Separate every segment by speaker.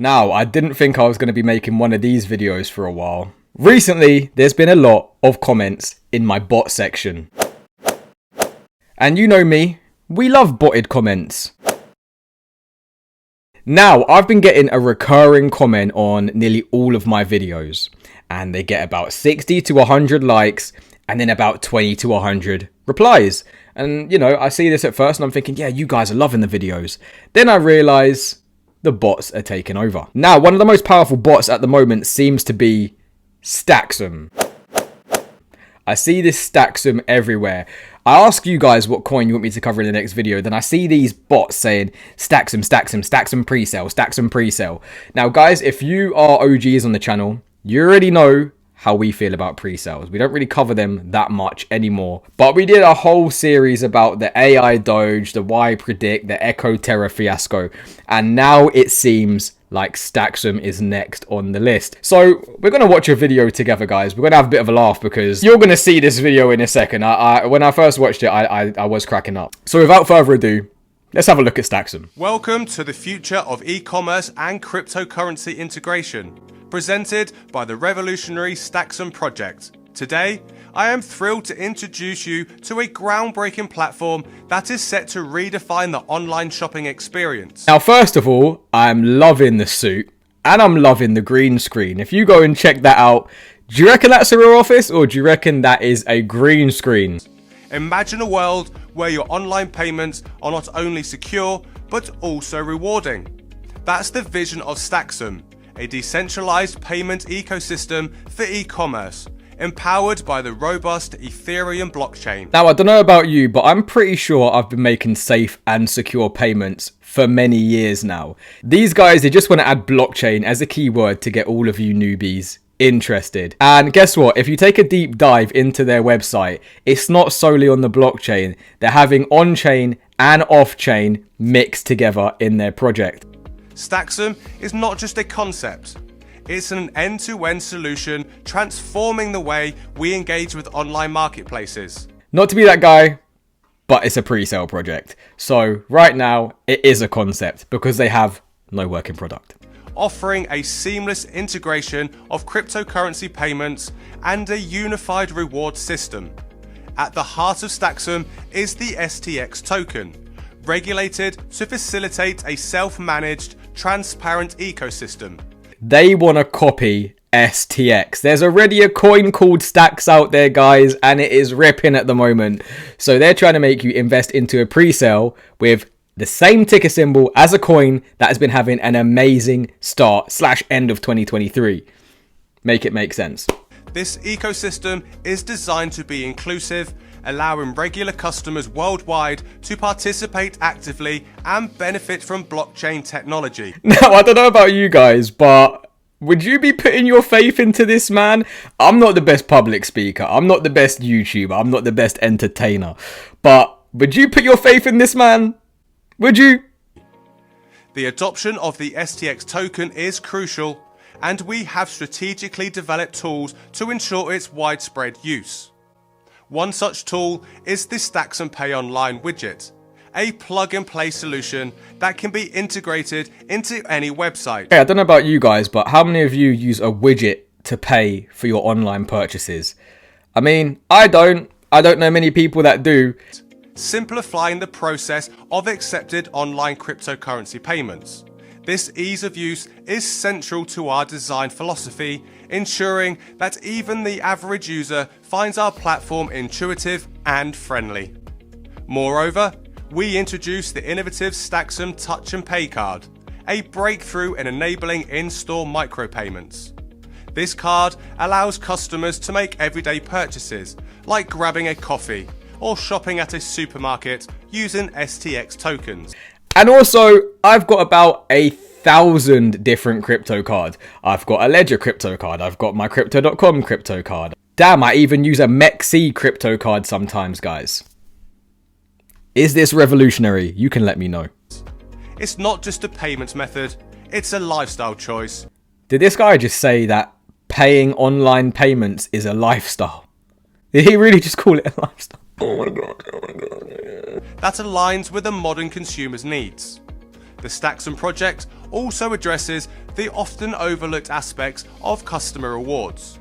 Speaker 1: Now, I didn't think I was going to be making one of these videos for a while. Recently, there's been a lot of comments in my bot section. And you know me, we love botted comments. Now, I've been getting a recurring comment on nearly all of my videos. And they get about 60 to 100 likes and then about 20 to 100 replies. And, you know, I see this at first and I'm thinking, yeah, you guys are loving the videos. Then I realise the bots are taking over. Now, one of the most powerful bots at the moment seems to be STAXUM. I see this STAXUM everywhere. I ask you guys what coin you want me to cover in the next video, then I see these bots saying STAXUM, STAXUM, STAXUM pre-sale, STAXUM pre-sale. Now guys, if you are OGs on the channel, you already know how we feel about pre-sales. We don't really cover them that much anymore. But we did a whole series about the AI Doge, the Y Predict, the Echo Terra fiasco. And now it seems like STAXUM is next on the list. So we're going to watch a video together, guys. We're going to have a bit of a laugh because you're going to see this video in a second. When I first watched it, I was cracking up. So without further ado, let's have a look at STAXUM.
Speaker 2: Welcome to the future of e-commerce and cryptocurrency integration, presented by the revolutionary STAXUM project. Today, I am thrilled to introduce you to a groundbreaking platform that is set to redefine the online shopping experience.
Speaker 1: Now, first of all, I'm loving the suit and I'm loving the green screen. If you go and check that out, do you reckon that's a real office or do you reckon that is a green screen?
Speaker 2: Imagine a world where your online payments are not only secure, but also rewarding. That's the vision of STAXUM, a decentralized payment ecosystem for e-commerce, empowered by the robust Ethereum blockchain.
Speaker 1: Now, I don't know about you, but I'm pretty sure I've been making safe and secure payments for many years now. These guys, they just want to add blockchain as a keyword to get all of you newbies interested. And guess what? If you take a deep dive into their website, it's not solely on the blockchain. They're having on-chain and off-chain mixed together in their project.
Speaker 2: STAXUM is not just a concept, it's an end-to-end solution transforming the way we engage with online marketplaces.
Speaker 1: Not to be that guy, but it's a pre-sale project. So right now it is a concept because they have no working product.
Speaker 2: Offering a seamless integration of cryptocurrency payments and a unified reward system. At the heart of STAXUM is the STX token, regulated to facilitate a self-managed, transparent ecosystem.
Speaker 1: They want to copy STX. There's already a coin called Stax out there, guys, and it is ripping at the moment. So they're trying to make you invest into a pre-sale with the same ticker symbol as a coin that has been having an amazing start / end of 2023. Make it make sense.
Speaker 2: This ecosystem is designed to be inclusive, allowing regular customers worldwide to participate actively and benefit from blockchain technology.
Speaker 1: Now, I don't know about you guys, but would you be putting your faith into this man? I'm not the best public speaker. I'm not the best YouTuber. I'm not the best entertainer. But would you put your faith in this man? Would you?
Speaker 2: The adoption of the STX token is crucial, and we have strategically developed tools to ensure its widespread use. One such tool is the STAXUM Pay Online widget, a plug-and-play solution that can be integrated into any website.
Speaker 1: Hey, I don't know about you guys, but how many of you use a widget to pay for your online purchases? I mean, I don't know many people that do.
Speaker 2: Simplifying the process of accepted online cryptocurrency payments. This ease of use is central to our design philosophy, ensuring that even the average user finds our platform intuitive and friendly. Moreover, we introduced the innovative STAXUM Touch and Pay card, a breakthrough in enabling in-store micropayments. This card allows customers to make everyday purchases, like grabbing a coffee or shopping at a supermarket using STX tokens.
Speaker 1: And also, I've got about 1,000 different crypto cards. I've got a Ledger crypto card. I've got my Crypto.com crypto card. Damn, I even use a MEXC crypto card sometimes, guys. Is this revolutionary? You can let me know.
Speaker 2: It's not just a payment method, it's a lifestyle choice.
Speaker 1: Did this guy just say that paying online payments is a lifestyle? Did he really just call it a lifestyle? Oh my god, oh my god.
Speaker 2: That aligns with the modern consumer's needs. The STAXUM project also addresses the often overlooked aspects of customer rewards.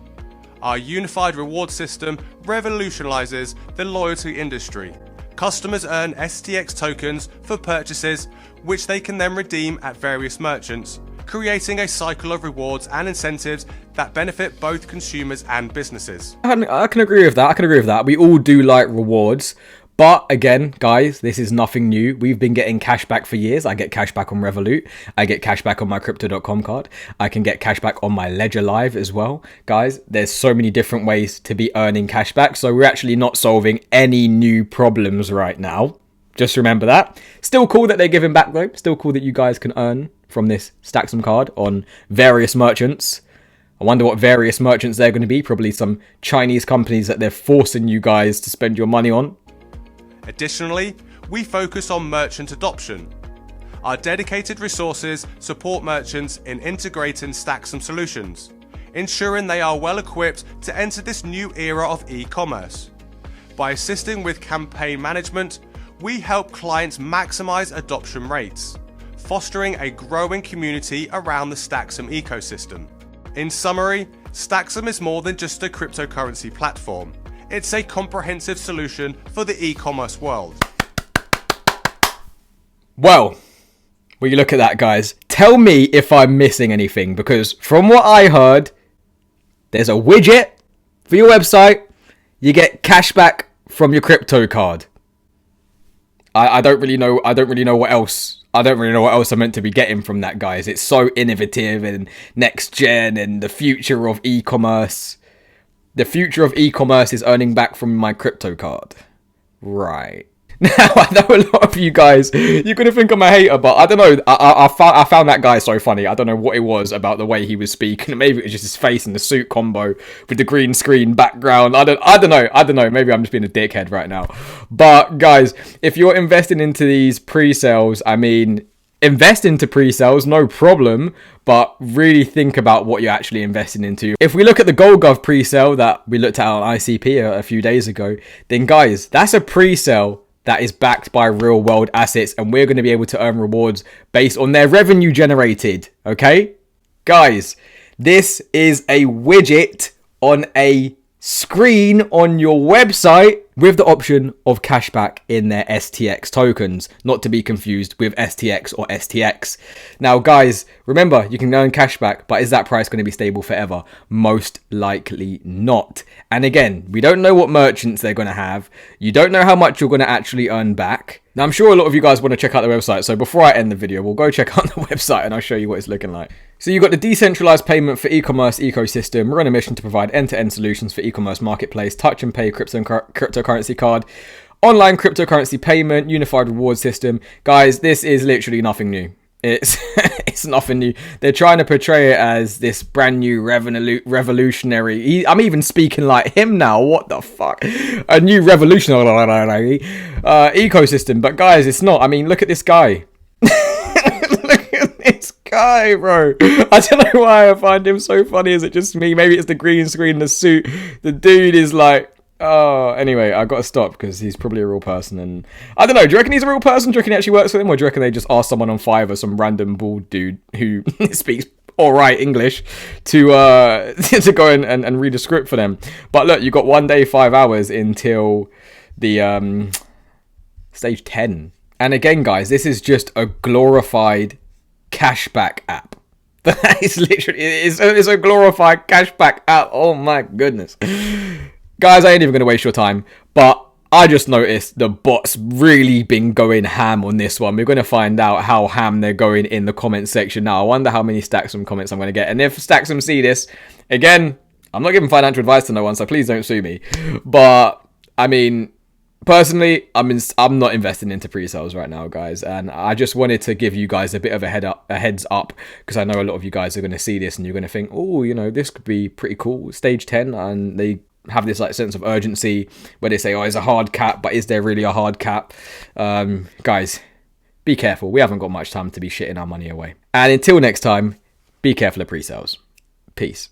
Speaker 2: Our unified reward system revolutionizes the loyalty industry. Customers earn STX tokens for purchases, which they can then redeem at various merchants, creating a cycle of rewards and incentives that benefit both consumers and businesses.
Speaker 1: I can agree with that. We all do like rewards. But again, guys, this is nothing new. We've been getting cash back for years. I get cash back on Revolut. I get cash back on my Crypto.com card. I can get cash back on my Ledger Live as well. Guys, there's so many different ways to be earning cash back. So we're actually not solving any new problems right now. Just remember that. Still cool that they're giving back though. Still cool that you guys can earn from this STAXUM card on various merchants. I wonder what various merchants they're going to be. Probably some Chinese companies that they're forcing you guys to spend your money on.
Speaker 2: Additionally, we focus on merchant adoption. Our dedicated resources support merchants in integrating STAXUM solutions, ensuring they are well equipped to enter this new era of e-commerce. By assisting with campaign management, we help clients maximize adoption rates, fostering a growing community around the STAXUM ecosystem. In summary, STAXUM is more than just a cryptocurrency platform. It's a comprehensive solution for the e-commerce world. Well,
Speaker 1: you look at that, guys. Tell me if I'm missing anything, because from what I heard, there's a widget for your website. You get cash back from your crypto card. I don't really know what else. I don't really know what else I'm meant to be getting from that, guys. It's so innovative and next gen and the future of e-commerce. The future of e-commerce is earning back from my crypto card. Right. Now, I know a lot of you guys, you're going to think I'm a hater, but I don't know. I found that guy so funny. I don't know what it was about the way he was speaking. Maybe it was just his face and the suit combo with the green screen background. I don't know. Maybe I'm just being a dickhead right now. But guys, if you're investing into these pre-sales, I mean, invest into pre-sales, no problem, but really think about what you're actually investing into. If we look at the GoldGov pre-sale that we looked at on ICP a few days ago, then guys, that's a pre-sale that is backed by real world assets, and we're going to be able to earn rewards based on their revenue generated. Okay, guys, this is a widget on a screen on your website with the option of cashback in their STX tokens, not to be confused with STX or STX. Now guys, remember, you can earn cashback, but is that price going to be stable forever? Most likely not. And again, we don't know what merchants they're going to have. You don't know how much you're going to actually earn back. Now I'm sure a lot of you guys want to check out the website, so before I end the video, we'll go check out the website and I'll show you what it's looking like. So you've got the decentralized payment for e-commerce ecosystem. We're on a mission to provide end-to-end solutions for e-commerce marketplace, touch and pay cryptocurrency card, online cryptocurrency payment, unified reward system. Guys, this is literally nothing new. It's nothing new. They're trying to portray it as this brand new revolutionary. I'm even speaking like him now. What the fuck? A new revolutionary ecosystem. But guys, it's not. I mean, look at this guy. Look at this guy, bro. I don't know why I find him so funny. Is it just me? Maybe it's the green screen, the suit. The dude is like, oh, anyway, I got to stop because he's probably a real person. And I don't know. Do you reckon he's a real person? Do you reckon he actually works for them? Or do you reckon they just asked someone on Fiverr, some random bald dude who speaks all right English, to go and read a script for them? But look, you got 1 day, 5 hours until the stage 10. And again, guys, this is just a glorified cashback app. That is literally, it's a glorified cashback app. Oh my goodness. Guys, I ain't even going to waste your time, but I just noticed the bots really been going ham on this one. We're going to find out how ham they're going in the comment section now. I wonder how many STAXUM comments I'm going to get. And if STAXUM see this, again, I'm not giving financial advice to no one, so please don't sue me. But, I mean, personally, I'm not investing into pre-sales right now, guys. And I just wanted to give you guys a bit of a heads up, because I know a lot of you guys are going to see this and you're going to think, oh, you know, this could be pretty cool. Stage 10, and they have this like sense of urgency where they say, oh, it's a hard cap, but is there really a hard cap? Guys, be careful. We haven't got much time to be shitting our money away. And until next time, be careful of pre-sales. Peace.